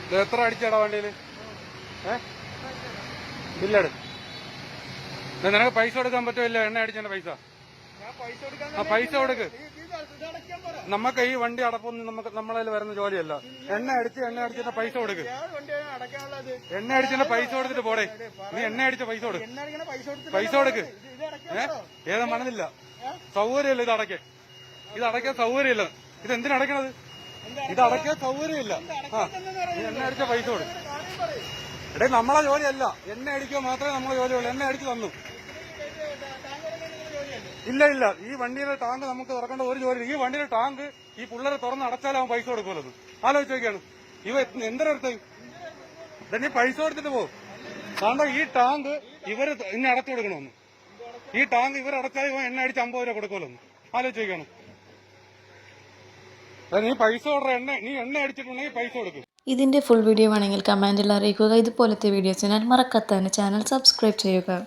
ഇത് എത്ര അടിച്ചടാ വണ്ടിയിൽ? ബില്ലട്. നിനക്ക് പൈസ കൊടുക്കാൻ പറ്റുമില്ല? എണ്ണ അടിച്ചതിന്റെ പൈസ പൈസ കൊടുക്ക്. നമുക്ക് ഈ വണ്ടി അടപ്പൊന്നും നമുക്ക് നമ്മളതിൽ വരുന്ന ജോലിയല്ല. എണ്ണ അടിച്ചിട്ട് പൈസ കൊടുക്ക്. എണ്ണ അടിച്ചിട്ട് പൈസ കൊടുത്തിട്ട് പോടെ. നീ എണ്ണ അടിച്ച പൈസ കൊടുക്ക്. പൈസ കൊടുക്ക്. ഏതാ മനന്നില്ല. സൗകര്യമില്ല ഇത് അടയ്ക്കാൻ. ഇത് അടയ്ക്കാൻ സൗകര്യമില്ല. ഇത് എന്തിനടക്കണത്? ഇത് അടയ്ക്കാൻ സൗകര്യമില്ല. എണ്ണ അടിച്ച പൈസ കൊടുക്കും. എടേ നമ്മളെ ജോലിയല്ല. എണ്ണ അടിക്കുക മാത്രമേ നമ്മളെ ജോലിയുള്ളൂ. എണ്ണ അടിച്ച് തന്നു. ഇല്ല ഈ വണ്ടിയുടെ ടാങ്ക് നമുക്ക് തുറക്കേണ്ട ഒരു ജോലി. ഈ വണ്ടിയുടെ ടാങ്ക് ഈ പിള്ളേരെ തുറന്ന് അടച്ചാലാവും പൈസ കൊടുക്കുമല്ലോ. ആലോചിച്ച് നോക്കിയാണ് ഇവ എന്തിനടുത്ത് നീ പൈസ കൊടുത്തിട്ട് പോകും. കാരണം ഈ ടാങ്ക് ഇവര് ഇന്നെ അടച്ചു കൊടുക്കണമെന്ന്. ഈ ടാങ്ക് ഇവരടച്ചാൽ ഇവ എണ്ണ അടിച്ച് 50 രൂപ കൊടുക്കുമല്ലോ. ആലോചിച്ച് നോക്കിയാണ്. നീ പൈസ നീ എണ്ണ അടിച്ചിട്ടുണ്ടെങ്കിൽ പൈസ കൊടുക്കും. ഇതിന്റെ ഫുൾ വീഡിയോ വേണമെങ്കിൽ കമന്റിൽ അറിയിക്കുക. ഇതുപോലത്തെ വീഡിയോസിനാൽ മറക്കാത്ത ചാനൽ സബ്സ്ക്രൈബ് ചെയ്യുക.